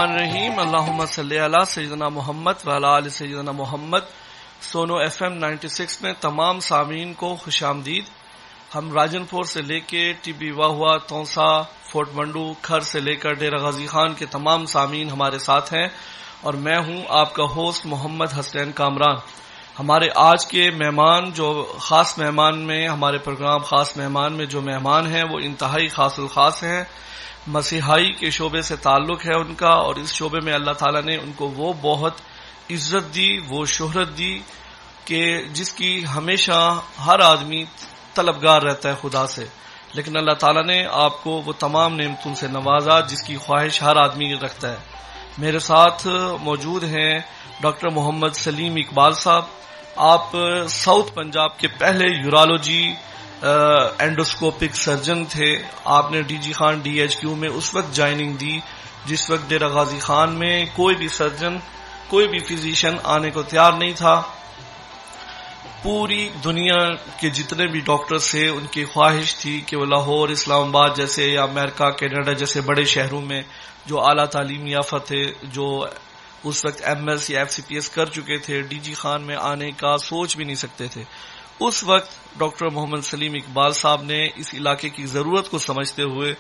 الرحمن الرحیم اللہم صلی علی سیدنا محمد وعلی آل سیدنا محمد. سونو FM 96 میں تمام سامعین کو خوش آمدید. ہم راجن پور سے لے کے ٹی بی واہوا، تونسا، فورٹ منڈو، کھر سے لے کر ڈیرہ غازی خان کے تمام سامعین ہمارے ساتھ ہیں اور میں ہوں آپ کا ہوسٹ محمد حسین کامران. ہمارے آج کے مہمان جو خاص مہمان میں ہمارے پروگرام خاص مہمان میں جو مہمان ہیں وہ انتہائی خاص الخاص ہیں. مسیحائی کے شعبے سے تعلق ہے ان کا، اور اس شعبے میں اللہ تعالیٰ نے ان کو وہ بہت عزت دی، وہ شہرت دی کہ جس کی ہمیشہ ہر آدمی طلبگار رہتا ہے خدا سے، لیکن اللہ تعالیٰ نے آپ کو وہ تمام نعمتوں سے نوازا جس کی خواہش ہر آدمی رکھتا ہے. میرے ساتھ موجود ہیں ڈاکٹر محمد سلیم اقبال صاحب. آپ ساؤتھ پنجاب کے پہلے یورالوجی اینڈوسکوپک سرجن تھے. آپ نے ڈی جی خان DHQ میں اس وقت جوائننگ دی جس وقت ڈیرہ غازی خان میں کوئی بھی سرجن، کوئی بھی فزیشین آنے کو تیار نہیں تھا. پوری دنیا کے جتنے بھی ڈاکٹرز تھے ان کی خواہش تھی کہ وہ لاہور، اسلام آباد جیسے یا امریکہ، کینیڈا جیسے بڑے شہروں میں جو اعلیٰ تعلیم یافتہ تھے، جو اس وقت MS یا FCPS کر چکے تھے، ڈی جی خان میں آنے کا سوچ بھی نہیں سکتے تھے. اس وقت ڈاکٹر محمد سلیم اقبال صاحب نے اس علاقے کی ضرورت کو سمجھتے ہوئے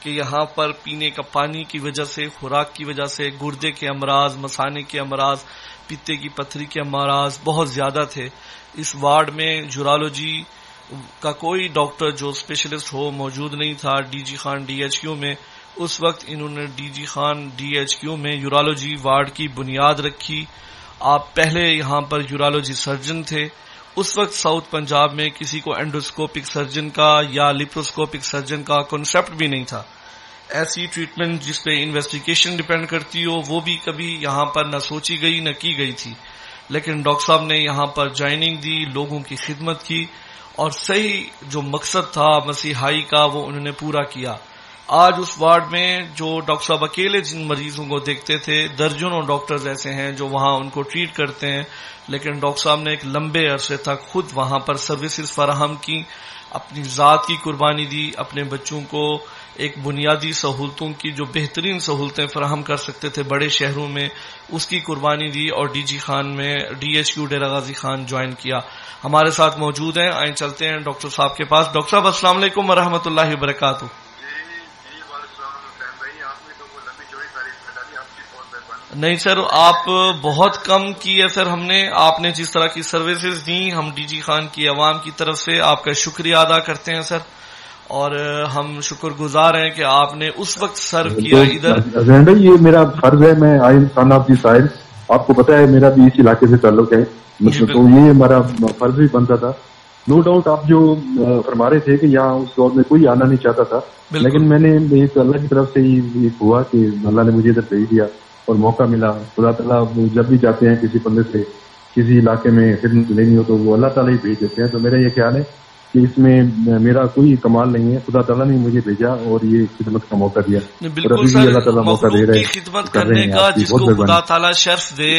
کہ یہاں پر پینے کا پانی کی وجہ سے، خوراک کی وجہ سے گردے کے امراض، مثانے کے امراض، پتے کی پتھری کے امراض بہت زیادہ تھے. اس وارڈ میں یورالوجی کا کوئی ڈاکٹر جو اسپیشلسٹ ہو موجود نہیں تھا. ڈی جی خان DHQ میں اس وقت انہوں نے ڈی جی خان DHQ میں یورالوجی وارڈ کی بنیاد رکھی. آپ پہلے یہاں پر یورالوجی سرجن تھے. اس وقت ساؤتھ پنجاب میں کسی کو اینڈوسکوپک سرجن کا یا لیپروسکوپک سرجن کا کنسیپٹ بھی نہیں تھا. ایسی ٹریٹمنٹ جس پہ انویسٹیگیشن ڈیپینڈ کرتی ہو وہ بھی کبھی یہاں پر نہ سوچی گئی نہ کی گئی تھی. لیکن ڈاکٹر صاحب نے یہاں پر جوائننگ دی، لوگوں کی خدمت کی اور صحیح جو مقصد تھا مسیحائی کا وہ انہوں نے پورا کیا. آج اس وارڈ میں جو ڈاکٹر صاحب اکیلے جن مریضوں کو دیکھتے تھے، درجنوں ڈاکٹرز ایسے ہیں جو وہاں ان کو ٹریٹ کرتے ہیں، لیکن ڈاکٹر صاحب نے ایک لمبے عرصے تک خود وہاں پر سروسز فراہم کی، اپنی ذات کی قربانی دی، اپنے بچوں کو ایک بنیادی سہولتوں کی جو بہترین سہولتیں فراہم کر سکتے تھے بڑے شہروں میں، اس کی قربانی دی اور ڈی جی خان میں DHQ ڈیرہ غازی خان جوائن کیا. ہمارے ساتھ موجود ہیں، آئیں چلتے ہیں ڈاکٹر صاحب کے پاس. ڈاکٹر صاحب السلام علیکم ورحمۃ اللہ وبرکاتہ. نہیں سر، آپ بہت کم کی ہے سر. ہم نے آپ نے جس طرح کی سروسز دی ہم ڈی جی خان کی عوام کی طرف سے آپ کا شکریہ ادا کرتے ہیں سر، اور ہم شکر گزار ہیں کہ آپ نے اس وقت سرو کیا ادھر. یہ میرا فرض ہے، میں آئی خان آف دی سائل، آپ کو پتا ہے میرا بھی اس علاقے سے تعلق ہے، تو یہ ہمارا فرض بھی بنتا تھا. نو ڈاؤٹ آپ جو فرما رہے تھے کہ یہاں اس دور میں کوئی آنا نہیں چاہتا تھا، لیکن میں نے ایک اللہ کی طرف سے ایک ہوا کہ اللہ نے مجھے ادھر بھیج دیا اور موقع ملا. خدا تعالیٰ جب بھی جاتے ہیں کسی بندے سے کسی علاقے میں خدمت لینی ہو تو وہ اللہ تعالیٰ ہی بھیج دیتے ہیں. تو میرا یہ خیال ہے کہ اس میں میرا کوئی کمال نہیں ہے، خدا تعالیٰ نے مجھے بھیجا اور یہ خدمت کا موقع دیا. بالکل سر، اللہ تعالیٰ موقع دے رہے ہیں خدمت کرنے کا. جس کو خدا تعالیٰ شرف دے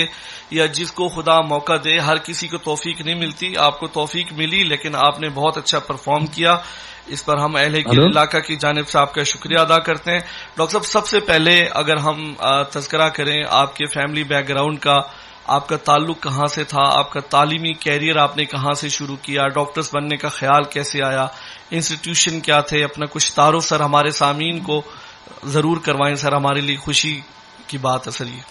یا جس کو خدا موقع دے، ہر کسی کو توفیق نہیں ملتی. آپ کو توفیق ملی لیکن آپ نے بہت اچھا پرفارم کیا. اس پر ہم اہل علاقہ کی جانب سے آپ کا شکریہ ادا کرتے ہیں. ڈاکٹر صاحب سب سے پہلے اگر ہم تذکرہ کریں آپ کے فیملی بیک گراؤنڈ کا، آپ کا تعلق کہاں سے تھا، آپ کا تعلیمی کیریئر آپ نے کہاں سے شروع کیا، ڈاکٹرز بننے کا خیال کیسے آیا، انسٹیٹیوشن کیا تھے، اپنا کچھ تعارف سر ہمارے سامعین کو ضرور کروائیں سر، ہمارے لیے خوشی کی بات ہے سر یہ.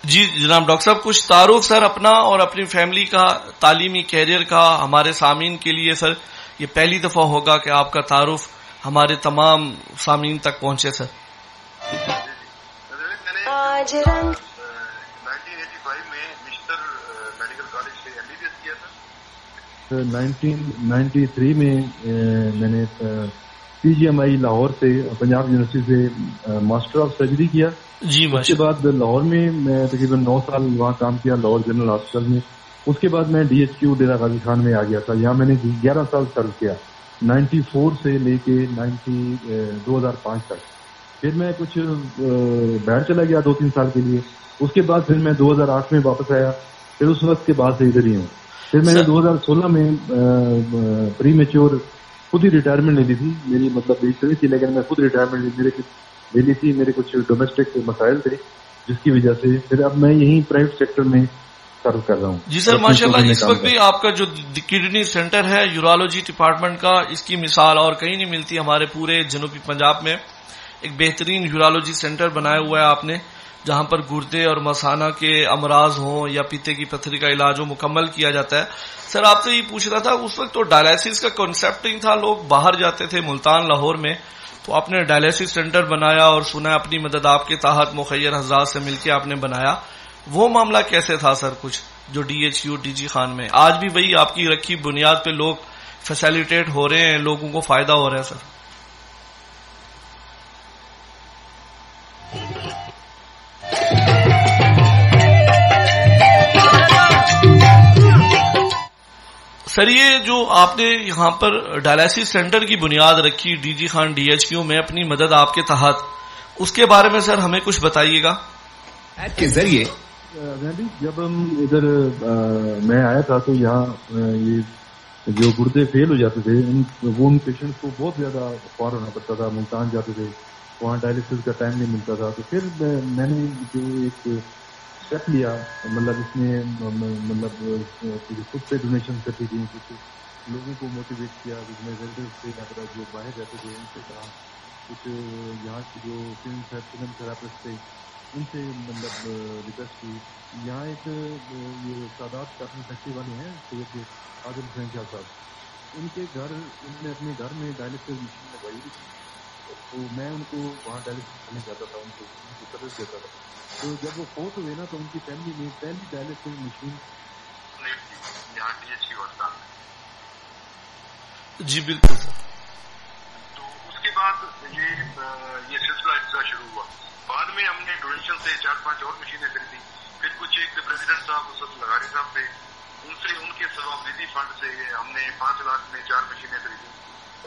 جی جناب ڈاکٹر صاحب کچھ تعارف سر اپنا اور اپنی فیملی کا، تعلیمی کیریئر کا ہمارے سامعین کے لیے. سر یہ پہلی دفعہ ہوگا کہ آپ کا تعارف ہمارے تمام سامعین تک پہنچے سر. آج 1985 میں مشتر میڈیکل کالج سے MBBS کیا تھا. 1993 میں میں نے PGMI لاہور سے پنجاب یونیورسٹی سے ماسٹر آف سرجری کیا. جی اس کے بعد لاہور میں میں تقریباً 9 سال وہاں کام کیا لاہور جنرل ہاسپٹل میں. اس کے بعد میں DHQ ڈیرہ غازی خان میں آ گیا تھا. یہاں میں نے 11 سال سرو کیا، 94 سے لے کے 2005 تک. پھر میں کچھ باہر چلا گیا 2-3 سال کے لیے. اس کے بعد پھر میں 2008 میں واپس آیا. پھر اس وقت کے بعد سے ادھر ہی ہوں. پھر میں نے 2016 میں پری میچور خود ہی ریٹائرمنٹ لے لی تھی. میری مطلب ایج تھی لیکن میں خود ریٹائرمنٹ لے لی تھی. میرے کچھ ڈومیسٹک مسائل تھے جس کی وجہ سے پھر اب میں یہیں پرائیویٹ سیکٹر میں سرو کر رہا ہوں. جی سر ماشاءاللہ اس وقت بھی آپ کا جو کڈنی سینٹر ہے یورالوجی ڈپارٹمنٹ کا، اس کی مثال اور کہیں نہیں ملتی ہمارے پورے جنوبی پنجاب میں. ایک بہترین یورالوجی سینٹر بنایا ہوا ہے آپ نے، جہاں پر گردے اور مثانہ کے امراض ہوں یا پیتے کی پتھری کا علاج ہو مکمل کیا جاتا ہے. سر آپ سے یہ پوچھ رہا تھا، اس وقت تو ڈائلائسس کا کنسیپٹ نہیں تھا، لوگ باہر جاتے تھے ملتان لاہور میں، تو آپ نے ڈائلائسس سینٹر بنایا اور سنا اپنی مدد آپ کے تحت مخیر حضرات سے مل کے آپ نے بنایا. وہ معاملہ کیسے تھا سر کچھ جو DHU DG خان میں؟ آج بھی وہی آپ کی رکھی بنیاد پہ لوگ فیسیلیٹیٹ ہو رہے ہیں، لوگوں کو فائدہ ہو رہا ہے سر؟ سر یہ جو آپ نے یہاں پر ڈائلائسس سینٹر کی بنیاد رکھی DG خان DHQ میں اپنی مدد آپ کے تحت، اس کے بارے میں سر ہمیں کچھ بتائیے گا. ایپ کے ذریعے جب ہم ادھر میں آیا تھا تو یہاں یہ جو گردے فیل ہو جاتے تھے وہ ان پیشنٹس کو بہت زیادہ فار ہونا پڑتا تھا. ملتان جاتے تھے، وہاں ڈائلسس کا ٹائم نہیں ملتا تھا. تو پھر میں نے جو ایک اسٹیپ لیا، مطلب اس میں مطلب خود سے ڈونیشن کرتی تھی، کچھ لوگوں کو موٹیویٹ کیا، کچھ میں ریلیٹیوز سے جو باہر جاتے تھے ان سے کہا، کچھ یہاں کے جو فلم تھراپسٹ تھے ان سے مطلب ریکویسٹ کی. یہاں ایک یہ سادات کافی فیکٹری والے ہیں سید عادل حسین شاہ صاحب، ان کے گھر ان نے اپنے گھر میں ڈائلسس مشین لگوائی ہوئی تھی. تو میں ان کو وہاں ڈائلسس کرنے جاتا تھا، ان کو سروس دیتا تھا. تو جب وہ فوت ہوئے نا تو ان کی فیملی میں پہلی ڈائلسس مشین یہاں DHQ ہسپتال. جی بالکل. تو اس کے بعد یہ سلسلہ اس طرح شروع ہوا. بعد میں ہم نے ڈونیشن سے 4-5 اور مشینیں خریدی. پھر کچھ ایک پریزیڈنٹ صاحب اسد لغاری صاحب تھے، ان سے ان کے ثوابدیدی فنڈ سے ہم نے 5 لاکھ میں 4 مشینیں خریدی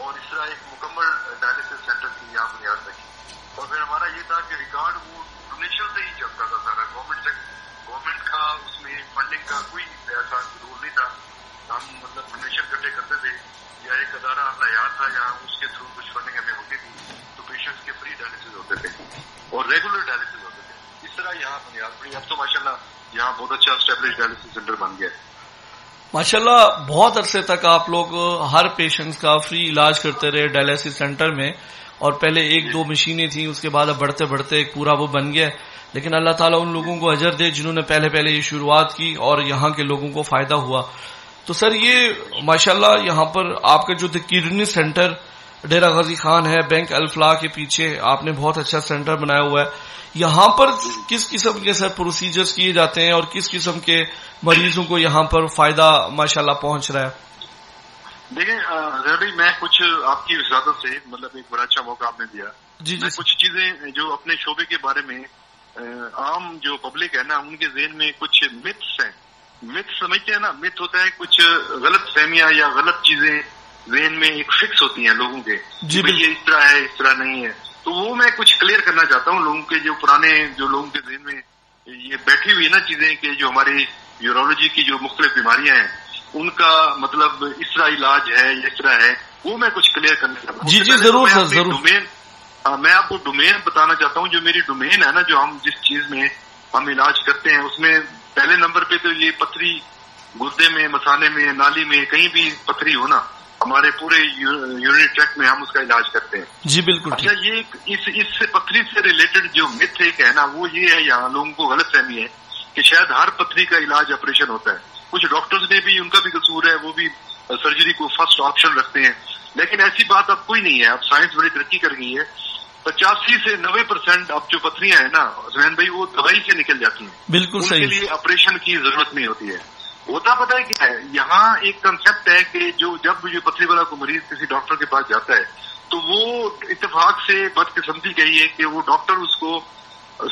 اور اس طرح ایک مکمل ڈائلسس سینٹر کی یہاں بنیاد رکھی. اور پھر ہمارا یہ تھا کہ ریکارڈ وہ ڈونیشن سے ہی چلتا تھا سارا. گورنمنٹ کا اس میں فنڈنگ کا کوئی ایسا رول نہیں تھا. ہم مطلب ڈونیشن اکٹھے کرتے تھے یا ایک ادارہ حیات تھا یا اس کے تھرو کچھ فنڈنگ ہمیں ہوتی تھی، تو پیشنٹس کے فری ڈائلسس ہوتے تھے اور ریگولر ڈائلسس ہوتے تھے. اس طرح یہاں بنیاد پڑی. اب تو ماشاءاللہ یہاں بہت اچھا اسٹیبلش ڈائلسس سینٹر بن گیا ہے. ماشاءاللہ بہت عرصے تک آپ لوگ ہر پیشنٹ کا فری علاج کرتے رہے ڈائلسس سینٹر میں، اور پہلے 1-2 مشینیں تھیں، اس کے بعد اب بڑھتے بڑھتے ایک پورا وہ بن گیا. لیکن اللہ تعالیٰ ان لوگوں کو اجر دے جنہوں نے پہلے یہ شروعات کی اور یہاں کے لوگوں کو فائدہ ہوا. تو سر یہ ماشاءاللہ یہاں پر آپ کا جو کڈنی سینٹر ڈیرہ غازی خان ہے، بینک الفلاح کے پیچھے آپ نے بہت اچھا سینٹر بنایا ہوا ہے. یہاں پر کس قسم کے سر پروسیجرز کیے جاتے ہیں اور کس قسم کے مریضوں کو یہاں پر فائدہ ماشاءاللہ پہنچ رہا ہے؟ دیکھیں بھائی، میں کچھ آپ کی وزارت سے مطلب ایک بڑا اچھا موقع آپ نے دیا. جی میں کچھ چیزیں جو اپنے شعبے کے بارے میں عام جو پبلک ہے نا ان کے ذہن میں کچھ متس ہیں. مت سمجھتے ہیں نا، مت ہوتا ہے کچھ غلط فہمیاں یا غلط چیزیں ذہن میں ایک فکس ہوتی ہیں لوگوں کے. جی یہ اس طرح ہے، اس طرح نہیں ہے. تو وہ میں کچھ کلیئر کرنا چاہتا ہوں لوگوں کے، جو پرانے جو لوگوں کے ذہن میں یہ بیٹھی ہوئی نا چیزیں کہ جو ہماری یورولوجی کی جو مختلف بیماریاں ہیں ان کا مطلب اس طرح علاج ہے یا اس طرح ہے، وہ میں کچھ کلیئر کرنا چاہتا ہوں. جی ضرور سر ضرور. میں آپ کو ڈومین بتانا چاہتا ہوں. جو میری ڈومین ہے نا، جو ہم جس چیز میں ہم علاج کرتے ہیں، اس میں پہلے نمبر پہ تو یہ پتھری گردے میں، مثانے میں، نالی میں کہیں بھی پتھری ہو نا، ہمارے پورے یورینری ٹریکٹ میں ہم اس کا علاج کرتے ہیں. جی بالکل. اچھا، یہ اس سے پتھری سے ریلیٹڈ جو متھ ایک ہے نا، وہ یہ ہے یہاں لوگوں کو غلط فہمی ہے کہ شاید ہر پتھری کا علاج آپریشن ہوتا ہے. کچھ ڈاکٹرز نے بھی، ان کا بھی قصور ہے، وہ بھی سرجری کو فرسٹ آپشن رکھتے ہیں. لیکن ایسی بات اب کوئی نہیں ہے. اب سائنس بڑی ترقی کر گئی ہے. 85 سے 90% اب جو پتھریاں ہیں نا زین بھائی، وہ دوائی سے نکل جاتی ہیں. بالکل صحیح. ان کے لیے آپریشن کی ضرورت نہیں ہوتی ہے. ہوتا پتہ ہے کیا ہے، یہاں ایک کنسپٹ ہے کہ جب یہ پتھری والا کو مریض کسی ڈاکٹر کے پاس جاتا ہے تو وہ اتفاق سے بدقسمتی کہی ہے کہ وہ ڈاکٹر اس کو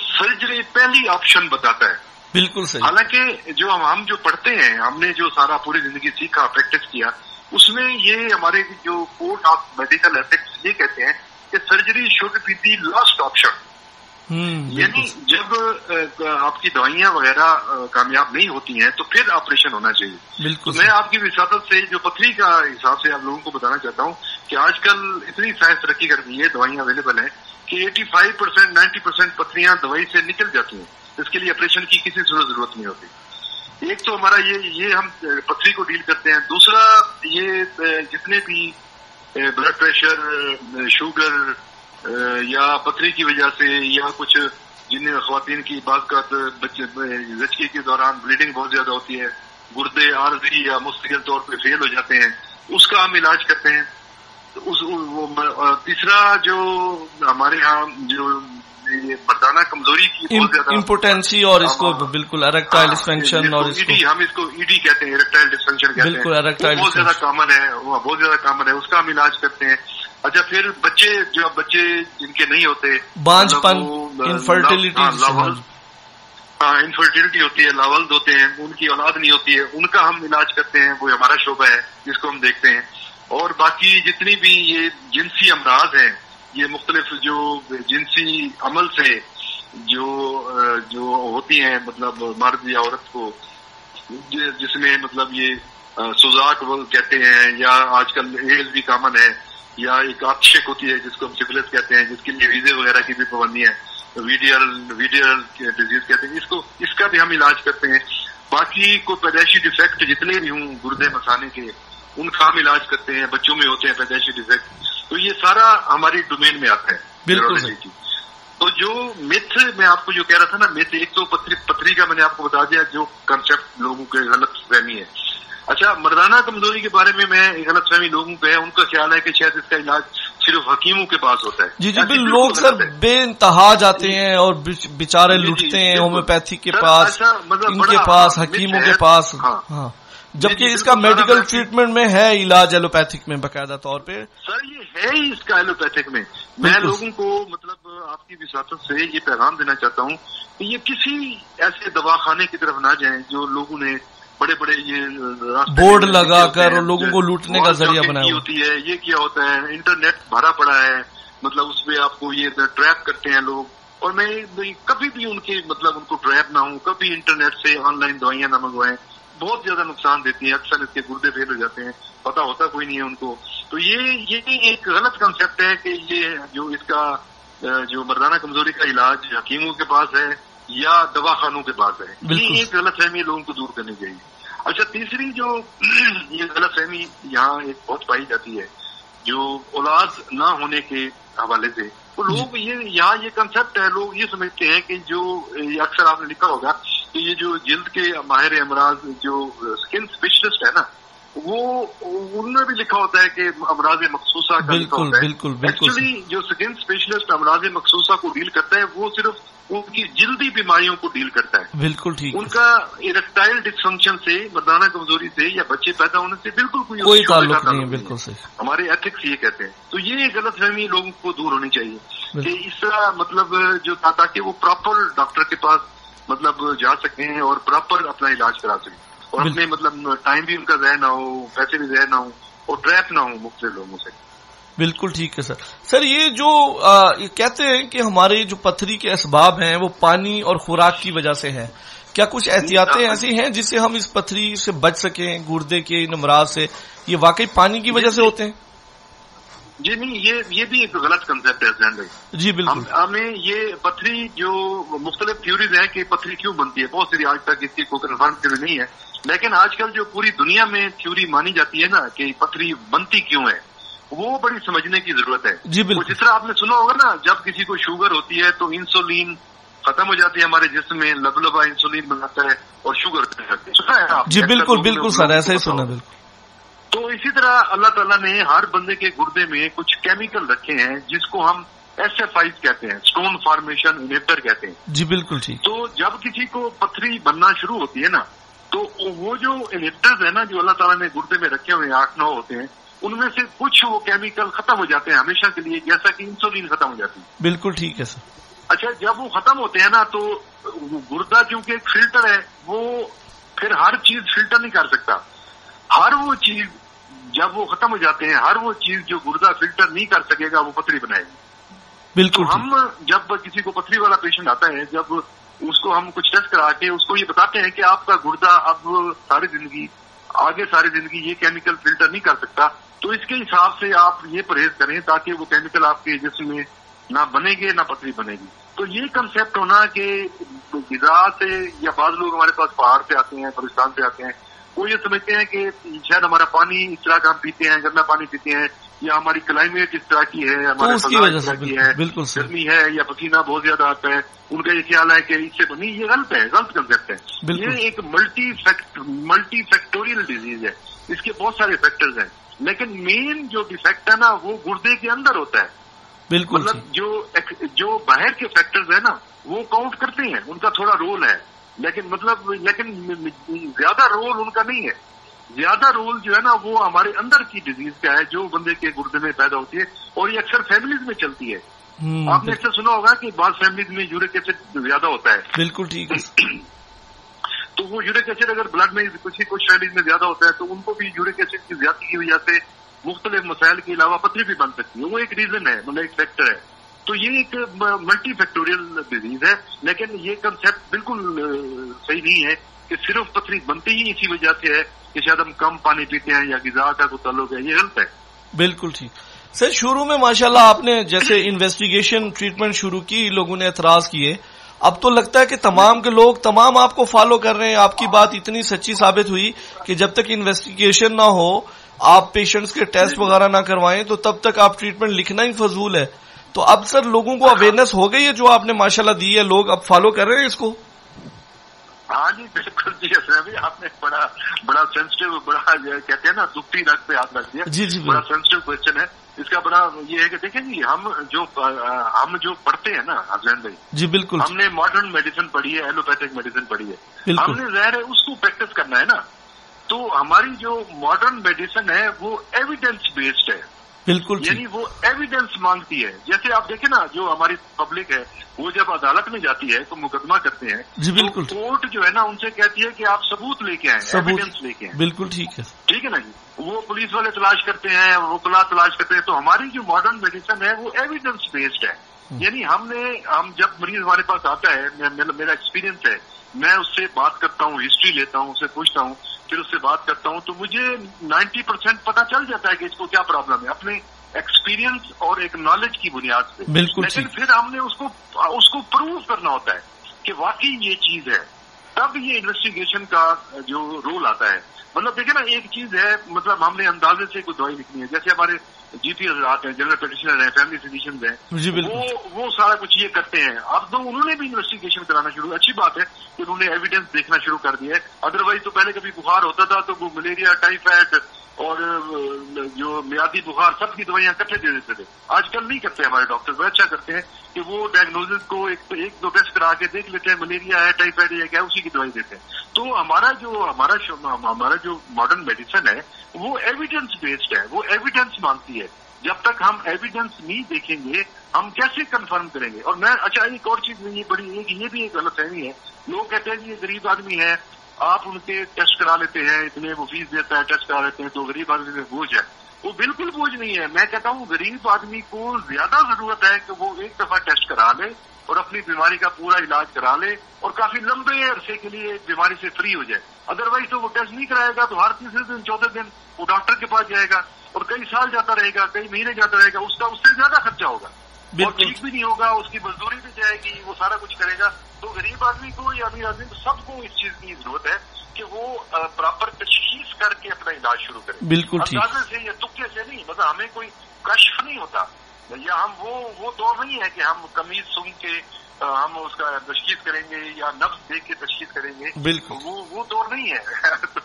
سرجری پہلی آپشن بتاتا ہے. بالکل صحیح. حالانکہ جو ہم جو پڑھتے ہیں، ہم نے جو سارا پوری زندگی سیکھا، پریکٹس کیا، اس میں یہ ہمارے جو کوڈ آف میڈیکل ایتھکس یہ کہتے ہیں کہ surgery should be the last option. یعنی جب آپ کی دوائیاں وغیرہ کامیاب نہیں ہوتی ہیں تو پھر آپریشن ہونا چاہیے. تو میں آپ کی وساطت سے جو پتھری کا حساب سے آپ لوگوں کو بتانا چاہتا ہوں کہ آج کل اتنی سائنس ترقی کر گئی ہے, دوائیاں اویلیبل ہیں کہ 85% 90% پتھریاں دوائی سے نکل جاتی ہیں. اس کے لیے آپریشن کی کسی ضرورت نہیں ہوتی. ایک تو ہمارا یہ ہم پتھری کو ڈیل کرتے ہیں. دوسرا یہ جتنے بھی بلڈ پریشر, شوگر یا پتھری کی وجہ سے یا کچھ جن خواتین کی بعض کا زچگی کے دوران بلیڈنگ بہت زیادہ ہوتی ہے, گردے عارضی یا مستقل طور پہ فیل ہو جاتے ہیں, اس کا ہم علاج کرتے ہیں. تیسرا جو ہمارے ہاں جو مردانہ کمزوری کی بہت زیادہ امپوٹینسی اور اس کو بالکل اریکٹائل ڈسفنکشن اور ہم اس کو ایڈی کہتے ہیں, اریکٹائل ڈسفنکشن کہتے ہیں, بہت زیادہ کامن ہے, وہ بہت زیادہ کامن ہے, اس کا ہم علاج کرتے ہیں. اچھا پھر بچے جن کے نہیں ہوتے, بانجھ پن, انفرٹیلٹی, انفرٹیلٹی ہوتی ہے, لاولد ہوتے ہیں, ان کی اولاد نہیں ہوتی ہے, ان کا ہم علاج کرتے ہیں. وہ ہمارا شعبہ ہے جس کو ہم دیکھتے ہیں. اور باقی جتنی بھی یہ جنسی امراض ہیں, یہ مختلف جو جنسی عمل سے جو ہوتی ہیں, مطلب مرد یا عورت کو, جس میں مطلب یہ سوزاک کہتے ہیں, یا آج کل ایڈز بھی کامن ہے, یا ایک آپشک ہوتی ہے جس کو ہم سفلس کہتے ہیں, جس کے لیے ویزے وغیرہ کی بھی پابندی ہے, ویڈیئر ڈیزیز کہتے ہیں اس کا بھی ہم علاج کرتے ہیں. باقی کو پیدائشی ڈیفیکٹ جتنے بھی ہوں گردے مثانے کے, ان کا ہم علاج کرتے ہیں. بچوں میں ہوتے ہیں پیدائشی ڈیفیکٹ, تو یہ سارا ہماری ڈومین میں آتا ہے. بالکل. تو جو متھ میں آپ کو جو کہہ رہا تھا نا, متھ ایک تو پتھری کا میں نے آپ کو بتا دیا جو کنسپٹ لوگوں کے غلط فہمی ہے. اچھا مردانہ کمزوری کے بارے میں غلط فہمی لوگوں کو ہے, ان کا خیال ہے کہ شاید اس کا علاج صرف حکیموں کے پاس ہوتا ہے. جی بالکل, لوگ سر بے انتہا جاتے ہیں اور بیچارے لٹتے ہیں ہومیوپیتھی کے پاس, ان کے پاس, حکیموں کے پاس. ہاں, جبکہ اس کا میڈیکل ٹریٹمنٹ میں ہے علاج ایلوپیتھک میں باقاعدہ طور پہ. سر یہ ہے ہی اس کا ایلوپیتھک میں. میں لوگوں کو مطلب آپ کی وساطت سے یہ پیغام دینا چاہتا ہوں کہ یہ کسی ایسے دواخانے کی طرف نہ جائیں جو لوگوں نے بڑے بڑے یہ بورڈ لگا کر لوگوں کو لوٹنے کا ذریعہ بنایا ہوتی ہے. یہ کیا ہوتا ہے, انٹرنیٹ بھرا پڑا ہے, مطلب اس پہ آپ کو یہ ٹریپ کرتے ہیں لوگ. اور میں کبھی بھی ان کے مطلب ان کو ٹریپ نہ ہوں, کبھی انٹرنیٹ سے آن لائن دوائیاں نہ منگوائیں, بہت زیادہ نقصان دیتی ہیں. اکثر اس کے گردے فیل ہو جاتے ہیں, پتہ ہوتا کوئی نہیں ہے ان کو. تو یہ ایک غلط کنسپٹ ہے کہ یہ جو اس کا جو مردانہ کمزوری کا علاج حکیموں کے پاس ہے یا دواخانوں کے پاس ہے. یہ ایک غلط فہمی لوگوں کو دور کرنی چاہیے. اچھا تیسری جو یہ غلط فہمی یہاں ایک بہت پائی جاتی ہے جو اولاد نہ ہونے کے حوالے سے, تو لوگ یہاں یہ کنسپٹ ہے, لوگ یہ سمجھتے ہیں کہ جو اکثر آپ نے لکھا ہوگا کہ یہ جو جلد کے ماہر امراض جو اسکن اسپیشلسٹ ہے نا, وہ ان میں بھی لکھا ہوتا ہے کہ امراض مخصوصہ کا لکھا ہوتا ہے. ایکچولی جو اسکن اسپیشلسٹ امراض مخصوصہ کو ڈیل کرتا ہے وہ صرف ان کی جلدی بیماریوں کو ڈیل کرتا ہے. بالکل ٹھیک. ان کا اریکٹائل ڈسفنکشن سے, مردانہ کمزوری سے یا بچے پیدا ہونے سے بالکل کوئی تعلق نہیں ہے. بالکل صحیح. ہمارے ایتھکس یہ کہتے ہیں. تو یہ غلط فہمی لوگوں کو دور ہونی چاہیے کہ اس طرح مطلب جو تاکہ وہ پراپر ڈاکٹر کے پاس مطلب جا سکیں اور پراپر اپنا علاج کرا سکیں, اور اپنے مطلب ٹائم بھی ان کا ضائع نہ ہو, پیسے بھی ضائع نہ ہو, اور ٹریپ نہ ہو مختلف لوگوں سے. بالکل ٹھیک ہے سر. یہ جو کہتے ہیں کہ ہمارے جو پتھری کے اسباب ہیں وہ پانی اور خوراک کی وجہ سے ہیں, کیا کچھ احتیاطیں ایسی ہیں جس سے ہم اس پتھری سے بچ سکیں, گردے کے ان امراض سے؟ یہ واقعی پانی کی وجہ سے ہوتے ہیں؟ جی نہیں, یہ بھی ایک غلط کنسپٹ ہے حسین بھائی. جی بالکل. ہمیں یہ پتھری جو مختلف تھیوریز ہیں کہ پتھری کیوں بنتی ہے, بہت ساری آج تک اس کی کوئی کنفرم تھیوری نہیں ہے, لیکن آج کل جو پوری دنیا میں تھیوری مانی جاتی ہے نا کہ پتھری بنتی کیوں ہے, وہ بڑی سمجھنے کی ضرورت ہے. جی بالکل. جس طرح آپ نے سنا ہوگا نا, جب کسی کو شوگر ہوتی ہے تو انسولین ختم ہو جاتی ہے ہمارے جسم میں, لبا انسولین بناتا ہے اور شوگر سنا ہے آپ؟ جی بالکل سر, ایسا ہی سنا. بالکل. تو اسی طرح اللہ تعالیٰ نے ہر بندے کے گردے میں کچھ کیمیکل رکھے ہیں جس کو ہم SFIs کہتے ہیں, اسٹون فارمیشن انہیبٹر کہتے ہیں. جی بالکل ٹھیک. تو جب کسی کو پتھری بننا شروع ہوتی ہے نا, تو وہ جو انہیبٹرز ہیں نا جو اللہ تعالیٰ نے گردے میں رکھے ہوئے 8-9 ہوتے ہیں, ان میں سے کچھ وہ کیمیکل ختم ہو جاتے ہیں ہمیشہ کے لیے, جیسا کہ انسولین ختم ہو جاتی ہے. بالکل ٹھیک ہے سر. اچھا جب وہ ختم ہوتے ہیں نا, تو گردہ کیونکہ ایک فلٹر ہے, وہ پھر ہر چیز فلٹر نہیں کر سکتا. ہر وہ چیز جب وہ ختم ہو جاتے ہیں، ہر وہ چیز جو گردہ فلٹر نہیں کر سکے گا وہ پتھری بنائے گی. بالکل. ہم جب کسی کو پتھری والا پیشنٹ آتا ہے، جب اس کو ہم کچھ ٹیسٹ کرا کے اس کو یہ بتاتے ہیں کہ آپ کا گردہ اب ساری زندگی یہ کیمیکل فلٹر نہیں کر سکتا، تو اس کے حساب سے آپ یہ پرہیز کریں تاکہ وہ کیمیکل آپ کے جسم میں نہ بنے گے نہ پتھری بنے گی. تو یہ کنسیپٹ ہونا کہ غذا سے، یا بعض لوگ ہمارے پاس پہاڑ سے آتے ہیں، پاکستان سے آتے ہیں، وہ یہ سمجھتے ہیں کہ شاید ہمارا پانی اس طرح کا ہم پیتے ہیں، گندا پانی پیتے ہیں، یا ہماری کلائمیٹ اس طرح کی ہے، ہمارے فضا اس طرح کی ہے، گرمی ہے یا پسینہ بہت زیادہ آتا ہے، ان کا یہ خیال ہے کہ اس سے بنی. یہ غلط ہے، غلط کنسیپٹ ہے. یہ ایک ملٹی فیکٹوریل ڈیزیز ہے، اس کے بہت سارے فیکٹرز ہیں، لیکن مین جو ڈیفیکٹ ہے نا وہ گردے کے اندر ہوتا ہے. بالکل. مطلب جو باہر کے فیکٹرز ہیں نا وہ کاؤنٹ کرتے ہیں، ان کا تھوڑا رول ہے، لیکن زیادہ رول ان کا نہیں ہے. زیادہ رول جو ہے نا وہ ہمارے اندر کی ڈیزیز کا ہے جو بندے کے گردے میں پیدا ہوتی ہے، اور یہ اکثر فیملیز میں چلتی ہے. آپ نے اکثر سنا ہوگا کہ بعض فیملیز میں یورک ایسڈ زیادہ ہوتا ہے. بالکل ٹھیک ہے. تو وہ یورک ایسڈ اگر بلڈ میں کچھ فیملیز میں زیادہ ہوتا ہے تو ان کو بھی یورک ایسڈ کی زیادتی کی وجہ سے مختلف مسائل کے علاوہ پتھری بھی بن سکتی ہے. وہ ایک ریزن ہے، مطلب ایک فیکٹر ہے. تو یہ ایک ملٹی فیکٹوریل ڈیزیز ہے، لیکن یہ کنسیپٹ بالکل صحیح نہیں ہے کہ صرف پتھری بنتی ہی اسی وجہ سے ہے کہ شاید ہم کم پانی پیتے ہیں یا غذا کا کوئی تعلق ہے. یہ غلط ہے. بالکل ٹھیک. سر شروع میں ماشاءاللہ آپ نے جیسے انویسٹیگیشن ٹریٹمنٹ شروع کی، لوگوں نے اعتراض کیے، اب تو لگتا ہے کہ تمام آپ کو فالو کر رہے ہیں. آپ کی بات اتنی سچی ثابت ہوئی کہ جب تک انویسٹیگیشن نہ ہو، آپ پیشنٹس کے ٹیسٹ وغیرہ نہ کروائیں تو تب تک آپ ٹریٹمنٹ لکھنا ہی فضول ہے. تو اب سر لوگوں کو اویئرنیس ہو گئی ہے جو آپ نے ماشاءاللہ دی ہے، لوگ اب فالو کر رہے ہیں اس کو؟ ہاں جی بالکل. جی ابھی آپ نے بڑا سینسٹیو، بڑا کہتے ہیں نا دکھتی رکھ پہ ہاتھ رکھ دیا. جی بڑا سینسٹیو کوشچن ہے. اس کا بڑا یہ ہے کہ دیکھیں جی ہم جو پڑھتے ہیں نا حسین بھائی، جی بالکل، ہم نے ماڈرن میڈیسن پڑھی ہے، ایلوپیتھک میڈیسن پڑھی ہے، ہم نے ظاہر ہے اس کو پریکٹس کرنا ہے نا. تو ہماری جو ماڈرن میڈیسن ہے وہ ایویڈینس بیسڈ ہے. بالکل، یعنی وہ ایویڈینس مانگتی ہے. جیسے آپ دیکھیں نا جو ہماری پبلک ہے وہ جب عدالت میں جاتی ہے تو مقدمہ کرتے ہیں، جی بالکل، تو کورٹ جو ہے نا ان سے کہتی ہے کہ آپ ثبوت لے کے آئیں، ایویڈینس لے کے آئیں. بالکل ٹھیک ہے. ٹھیک ہے نا جی. وہ پولیس والے تلاش کرتے ہیں، وکلا تلاش کرتے ہیں. تو ہماری جو ماڈرن میڈیسن ہے وہ ایویڈینس بیسڈ ہے. یعنی ہم جب مریض ہمارے پاس آتا ہے، میرا ایکسپیرینس ہے، میں اس سے بات کرتا ہوں، ہسٹری لیتا ہوں، اسے پوچھتا ہوں، پھر اس سے بات کرتا ہوں، تو مجھے 90% پتا چل جاتا ہے کہ اس کو کیا پرابلم ہے اپنے ایکسپیرینس اور ایک نالج کی بنیاد پہ. لیکن پھر ہم نے اس کو پروو کرنا ہوتا ہے کہ واقعی یہ چیز ہے، تب یہ انویسٹیگیشن کا جو رول آتا ہے. مطلب دیکھیں نا ایک چیز ہے، مطلب ہم نے اندازے سے کوئی دوائی لکھنی ہے، جیسے ہمارے جی پی حضرات ہیں، جنرل پریکٹیشنر ہیں، فیملی فزیشنز ہیں، وہ سارا کچھ یہ کرتے ہیں. اب تو انہوں نے بھی انویسٹیگیشن کرانا شروع، اچھی بات ہے کہ انہوں نے ایویڈینس دیکھنا شروع کر دیا ہے. ادروائز تو پہلے کبھی بخار ہوتا تھا تو وہ ملیریا، ٹائیفائڈ اور جو میادی بخار سب کی دوائیاں اکٹھے دے دیتے تھے. آج کل نہیں کرتے ہمارے ڈاکٹر، بڑا اچھا کرتے ہیں کہ وہ ڈائگنوزس کو ایک دو ٹیسٹ کرا کے دیکھ لیتے ہیں، ملیریا ہے، ٹائیفائڈ ہے کیا، اسی کی دوائی دیتے ہیں. تو ہمارا جو ماڈرن میڈیسن ہے وہ ایویڈینس بیسڈ ہے، وہ ایویڈینس مانگتی ہے. جب تک ہم ایویڈینس نہیں دیکھیں گے ہم کیسے کنفرم کریں گے. اور میں اچھا ایک اور چیز میں یہ بھی ایک غلط فہمی ہے. لوگ کہتے ہیں کہ یہ غریب آدمی ہے، آپ ان کے ٹیسٹ کرا لیتے ہیں، اتنے وہ فیس دیتا ہے، ٹیسٹ کرا لیتے ہیں تو غریب آدمی میں بوجھ ہے. وہ بالکل بوجھ نہیں ہے. میں کہتا ہوں غریب آدمی کو زیادہ ضرورت ہے کہ وہ ایک دفعہ ٹیسٹ کرا لے اور اپنی بیماری کا پورا علاج کرا لے اور کافی لمبے عرصے کے لیے بیماری سے فری ہو جائے. ادروائز تو وہ ٹیسٹ نہیں کرائے گا تو ہر تیسرے دن چوتھے دن وہ ڈاکٹر کے پاس جائے گا اور کئی سال جاتا رہے گا، کئی مہینے جاتا رہے گا، اس سے زیادہ خرچہ ہوگا اور ٹھیک بھی نہیں ہوگا، اس کی مزدوری بھی جائے گی، وہ سارا کچھ کرے گا. تو غریب آدمی کو یا امیر آدمی کو سب کو اس چیز کی ضرورت ہے کہ وہ پراپر تشخیص کر کے اپنا علاج شروع کرے. بالکل اندازے سے یا تکے سے نہیں. مطلب ہمیں کوئی کشف نہیں ہوتا، یا ہم وہ دور نہیں ہے کہ ہم قمیض سن کے ہم اس کا تشخیص کریں گے یا نفس دیکھ کے تشخیص کریں گے. بالکل وہ دور نہیں ہے.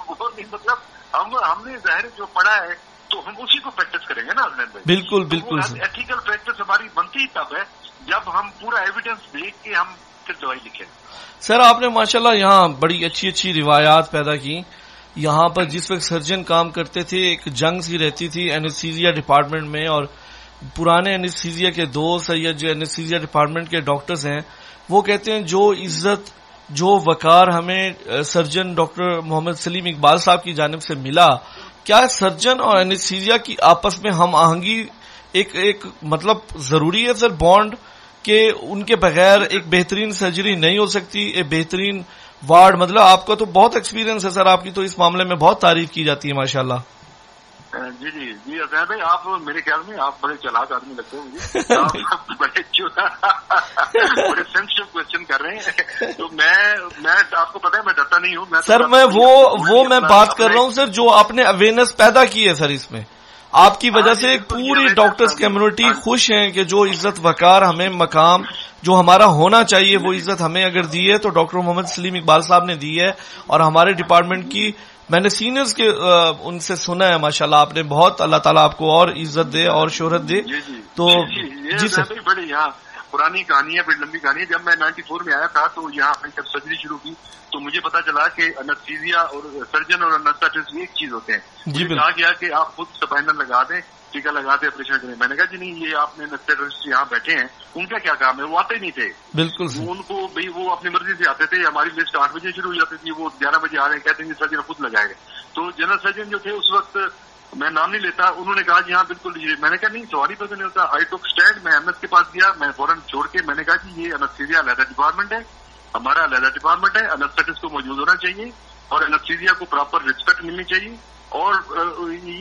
وہ نہیں، مطلب ہم نے ظاہر جو پڑھا ہے تو ہم اسی کو پریکٹس کریں گے نا حسین بھائی. بالکل بالکل. ایتھیکل پریکٹس ہماری بنتی ہی تب ہے جب ہم پورا ایویڈینس دیکھ کے ہم پھر دوائی لکھیں. سر آپ نے ماشاءاللہ یہاں بڑی اچھی روایات پیدا کی. یہاں پر جس وقت سرجن کام کرتے تھے ایک جنگ سی رہتی تھی اینستھیزیا ڈپارٹمنٹ میں، اور پرانے اینستھیزیا کے دوست یا جو اینستھیزیا ڈپارٹمنٹ کے ڈاکٹرز ہیں وہ کہتے ہیں جو عزت جو وقار ہمیں سرجن ڈاکٹر محمد سلیم اقبال صاحب کی جانب سے ملا کیا سرجن اور اینستھیزیا کی آپس میں ہم آہنگی ایک مطلب ضروری ہے سر بانڈ کہ ان کے بغیر ایک بہترین سرجری نہیں ہو سکتی؟ ایک بہترین وارڈ، مطلب آپ کا تو بہت ایکسپیرینس ہے سر، آپ کی تو اس معاملے میں بہت تعریف کی جاتی ہے ماشاءاللہ. جی جی جی عزیز بھائی، آپ میرے خیال میں آپ بڑے چلاک آدمی لگتے ہیں مجھے، آپ بڑے سینسٹیو کوشچن کر رہے ہیں. تو میں آپ کو پتا ہے میں ڈرتا نہیں ہوں سر. میں میں بات کر رہا ہوں سر جو آپ نے اویئرنیس پیدا کی ہے سر، اس میں آپ کی وجہ سے پوری ڈاکٹرز کمیونٹی خوش ہیں کہ جو عزت وقار ہمیں مقام جو ہمارا ہونا چاہیے وہ عزت ہمیں اگر دی ہے تو ڈاکٹر محمد سلیم اقبال صاحب نے دی ہے. اور ہمارے ڈپارٹمنٹ کی میں نے سینئرز کے ان سے سنا ہے ماشاءاللہ، آپ نے بہت، اللہ تعالیٰ آپ کو اور عزت دے اور شہرت دے. تو جی سر، بڑی یہاں پرانی کہانی ہے، بڑی لمبی کہانی ہے. جب میں 94 میں آیا تھا تو یہاں اپنی جب سرجری شروع کی تو مجھے پتا چلا کہ انستھیزیا اور سرجن اور انستھیزسٹ ایک چیز ہوتے ہیں. مجھے کہا گیا کہ آپ خود سپائنل لگا دیں، ٹیکا لگا دیں، آپریشن کریں. میں نے کہا جی نہیں، یہ آپ نے انستھیزسٹ یہاں بیٹھے ہیں، ان کا کیا کام ہے؟ وہ آتے نہیں تھے. بالکل ان کو بھائی وہ اپنی مرضی سے آتے تھے. ہماری لسٹ 8 بجے شروع ہو جاتی تھی، وہ 11 بجے آ رہے ہیں، کہتے ہیں سرجن خود لگائے گا. تو جنرل سرجن جو تھے اس وقت، میں نام نہیں لیتا، انہوں نے کہا جی ہاں بالکل. میں نے کہا نہیں، سوال ہی پتہ نہیں ہوتا. آئی ٹک اسٹینڈ. میں ایم ایس کے پاس گیا، میں فوراً چھوڑ کے میں نے کہا جی یہ انستھیزیا علیحدہ ڈپارٹمنٹ ہے، ہمارا علیحدہ ڈپارٹمنٹ ہے. انستھیٹسٹ کو موجود ہونا چاہیے اور انستھیزیا کو پراپر ریسپیکٹ ملنی چاہیے، اور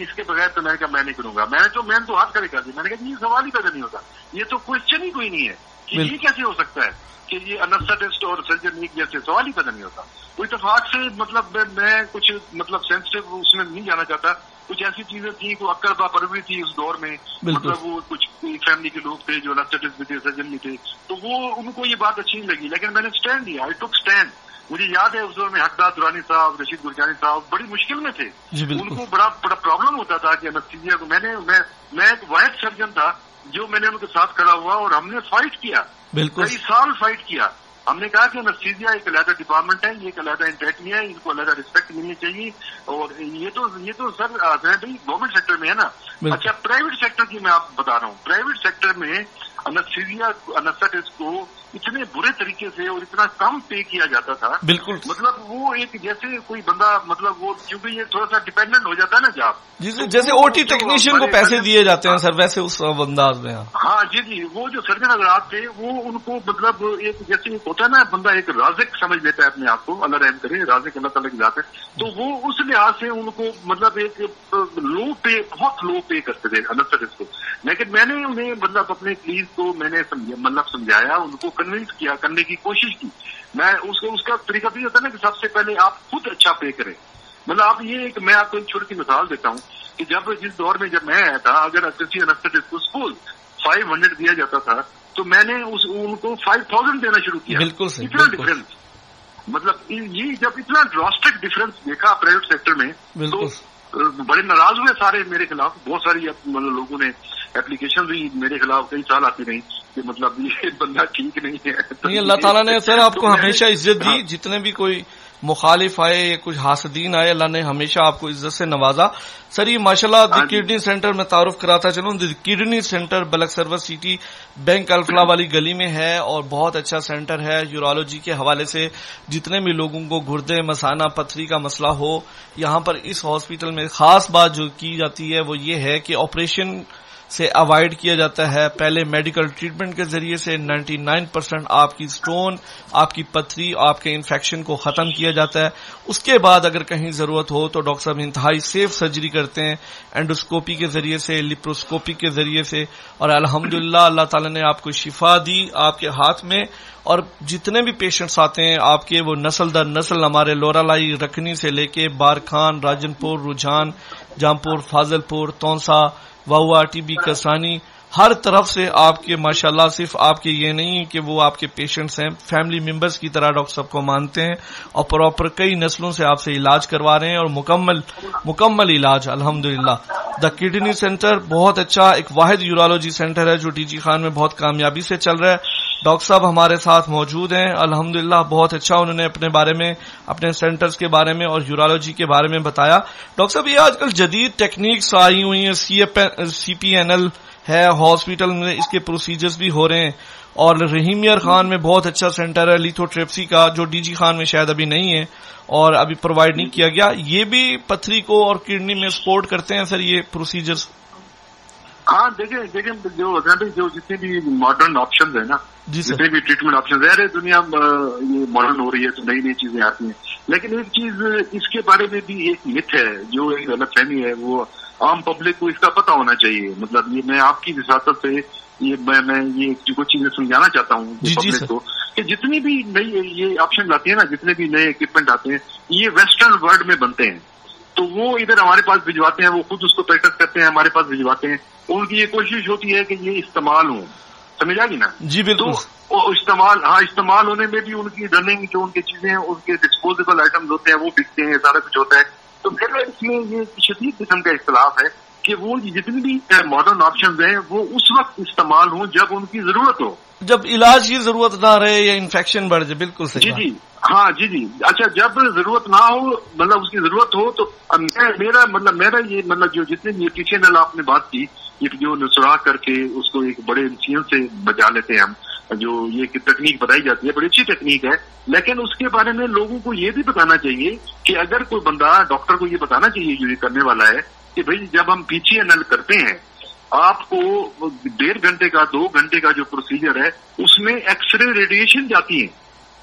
اس کے بغیر تو میں نے کہا میں نہیں کروں گا. میں نے تو ہاتھ کھڑے کر دی. میں نے کہا جی یہ سوال ہی پیدا نہیں ہوتا، یہ تو کوشچن ہی کوئی نہیں ہے کہ یہ کیسے ہو سکتا ہے کہ یہ انستھیٹسٹ اور سرجن ایک جیسے. سوال ہی پیدا نہیں ہوتا. کوئی اتفاق سے مطلب میں کچھ مطلب سینسٹیو اس میں نہیں جانا چاہتا. کچھ ایسی چیزیں تھیں، کوئی اکڑ پروی تھی اس دور میں، مطلب وہ کچھ فیملی کے لوگ تھے جو انستھیٹسٹ بھی تھے، سرجن بھی تھے، تو وہ ان کو یہ بات اچھی نہیں لگی. لیکن میں نے اسٹینڈ لیا، آئی ٹک اسٹینڈ. مجھے یاد ہے اس دور میں حقدار درانی صاحب، رشید گرجانی صاحب بڑی مشکل میں تھے. ان کو بڑا پرابلم ہوتا تھا کہ انستھیزیا کو. میں ایک واحد سرجن تھا جو میں نے ان کے ساتھ کھڑا ہوا اور ہم نے فائٹ کیا، کئی سال فائٹ کیا. ہم نے کہا کہ انستھیزیا ایک علیحدہ ڈپارٹمنٹ ہے، یہ ایک علیحدہ انٹیٹمی ہے، ان کو علیحدہ ریسپیکٹ ملنی چاہیے. اور یہ تو سر بھائی گورنمنٹ سیکٹر میں ہے نا. اچھا پرائیویٹ سیکٹر کی میں آپ بتا رہا ہوں. پرائیویٹ سیکٹر میں انستھیٹسٹ کو اتنے برے طریقے سے اور اتنا کم پے کیا جاتا تھا. بالکل. مطلب وہ ایک جیسے کوئی بندہ مطلب وہ کیونکہ یہ تھوڑا سا ڈیپینڈنٹ ہو جاتا ہے نا جاب، جیسے او ٹی ٹیکنیشین کو پیسے دیے جاتے ہیں سر، ویسے اس انداز میں. ہاں جی جی. وہ جو سرجن حضرات تھے وہ ان کو مطلب ایک جیسے ہوتا ہے نا بندہ ایک رازق سمجھ لیتا ہے اپنے آپ کو، اللہ رحم کرے، رازق اللہ تعالیٰ کی ذات ہے. تو وہ اس لحاظ سے ان کو مطلب ایک لو پے، بہت لو پے کرتے تھے انستھیٹسٹ کو. لیکن میں نے انہیں مطلب اپنے پلیز کو میں نے مطلب سمجھایا، ان کو کنونس کیا، کرنے کی کوشش کی. میں اس کا طریقہ بھی ہوتا ہے نا کہ سب سے پہلے آپ خود اچھا پے کریں. مطلب آپ یہ میں آپ کو ایک چھوٹی سی مثال دیتا ہوں کہ جس دور میں جب میں آیا تھا، اگر کسی انستھیٹسٹ کو اسکول 500 دیا جاتا تھا تو میں نے ان کو 5000 دینا شروع کیا. بالکل اتنا ڈفرینس، مطلب یہ جب اتنا ڈراسٹک ڈفرینس دیکھا پرائیویٹ سیکٹر میں تو بڑے ناراض ہوئے سارے میرے خلاف. بہت ساری مطلب لوگوں نے اپلیکیشن بھی میرے خلاف کئی سال آتی رہی کہ مطلب یہ بندہ ٹھیک نہیں ہے. اللہ تعالیٰ نے سر آپ کو ہمیشہ عزت دی. جتنے بھی کوئی مخالف آئے یا کچھ حاسدین آئے، اللہ نے ہمیشہ آپ کو عزت سے نوازا. سر یہ ماشاءاللہ دی کڈنی سینٹر میں تعارف کراتا چلوں. دی کڈنی سینٹر بلک سروس سٹی بینک الفلا والی گلی میں ہے اور بہت اچھا سینٹر ہے. یورولوجی کے حوالے سے جتنے بھی لوگوں کو گردے، مثانہ، پتھری کا مسئلہ ہو، یہاں پر اس ہاسپٹل میں خاص بات جو کی جاتی ہے وہ یہ ہے کہ آپریشن سے اوائڈ کیا جاتا ہے. پہلے میڈیکل ٹریٹمنٹ کے ذریعے سے 99% آپ کی سٹون، آپ کی پتھری، آپ کے انفیکشن کو ختم کیا جاتا ہے. اس کے بعد اگر کہیں ضرورت ہو تو ڈاکٹر صاحب انتہائی سیف سرجری کرتے ہیں، اینڈوسکوپی کے ذریعے سے، لیپروسکوپی کے ذریعے سے. اور الحمدللہ اللہ تعالیٰ نے آپ کو شفا دی آپ کے ہاتھ میں. اور جتنے بھی پیشنٹس آتے ہیں آپ کے، وہ نسل در نسل ہمارے لورالائی رکھنی سے لے کے بارکھان، راجن پور، رجحان، جامپور، فاضل پور، تونسا، واوا، ٹی بی، کسانی، ہر طرف سے آپ کے ماشاءاللہ صرف آپ کے یہ نہیں کہ وہ آپ کے پیشنٹس ہیں، فیملی ممبرز کی طرح ڈاکٹر صاحب کو مانتے ہیں اور پراپر کئی نسلوں سے آپ سے علاج کروا رہے ہیں اور مکمل علاج الحمدللہ. دا کڈنی سینٹر بہت اچھا ایک واحد یورولوجی سینٹر ہے جو ٹی جی خان میں بہت کامیابی سے چل رہا ہے. ڈاکٹر صاحب ہمارے ساتھ موجود ہیں الحمدللہ. بہت اچھا انہوں نے اپنے بارے میں، اپنے سینٹرز کے بارے میں اور یورولوجی کے بارے میں بتایا. ڈاکٹر صاحب یہ آج کل جدید ٹیکنیکس آئی ہوئی ہیں، سی پی این ایل ہے ہاسپٹل میں، اس کے پروسیجرز بھی ہو رہے ہیں اور رحیمیار خان میں بہت اچھا سینٹر ہے لیتھوٹریپسی کا، جو ڈی جی خان میں شاید ابھی نہیں ہے اور ابھی پرووائڈ نہیں کیا گیا. یہ بھی پتھری کو اور کڈنی میں سپورٹ کرتے ہیں سر یہ پروسیجرز؟ ہاں دیکھیں جو جتنے بھی ماڈرن آپشنز ہیں نا، جتنے بھی ٹریٹمنٹ آپشنز ہے، دنیا یہ ماڈرن ہو رہی ہے تو نئی نئی چیزیں آتی ہیں. لیکن ایک چیز اس کے بارے میں بھی ایک مت ہے، جو ایک غلط فہمی ہے، وہ عام پبلک کو اس کا پتہ ہونا چاہیے. مطلب یہ میں آپ کی وساطت سے میں یہ کچھ چیزیں سمجھانا چاہتا ہوں پبلک کو کہ جتنی بھی نئی یہ آپشن آتے ہیں نا، جتنے بھی نئے اکوپمنٹ آتے ہیں، یہ ویسٹرن ورلڈ میں بنتے ہیں. تو وہ ادھر ہمارے پاس بھجواتے ہیں، وہ خود اس کو پریکٹس کرتے ہیں، ہمارے پاس بھجواتے ہیں. ان کی یہ کوشش ہوتی ہے کہ یہ استعمال ہوں. سمجھ آ گئی نا؟ جی بالکل. تو استعمال ہونے میں بھی ان کی رننگ جو ان کی چیزیں ان کے ڈسپوزیبل آئٹمز ہوتے ہیں وہ بکتے ہیں، سارا کچھ ہوتا ہے. تو میرا اس میں یہ شدید قسم کا اختلاف ہے کہ وہ جتنی بھی ماڈرن آپشنز ہیں وہ اس وقت استعمال ہوں جب ان کی ضرورت ہو، جب علاج کی ضرورت نہ رہے یا انفیکشن بڑھ جائے. بالکل صحیح. جی ہاں جی. اچھا جب ضرورت نہ ہو، مطلب اس کی ضرورت ہو تو میرا یہ جو جتنے بھی پی سی این ایل آپ نے بات کی، یہ جو سوراخ کر کے اس کو ایک بڑے انسین سے بچا لیتے ہیں ہم، جو یہ تکنیک بتائی جاتی ہے بڑی اچھی تکنیک ہے. لیکن اس کے بارے میں لوگوں کو یہ بھی بتانا چاہیے کہ اگر کوئی بندہ ڈاکٹر کو یہ بتانا چاہیے جو یہ کرنے والا ہے کہ بھائی جب ہم پی سی این ایل کرتے ہیں، آپ کو 1.5 گھنٹے کا 2 گھنٹے کا جو پروسیجر ہے اس میں ایکس رے ریڈیشن جاتی ہے.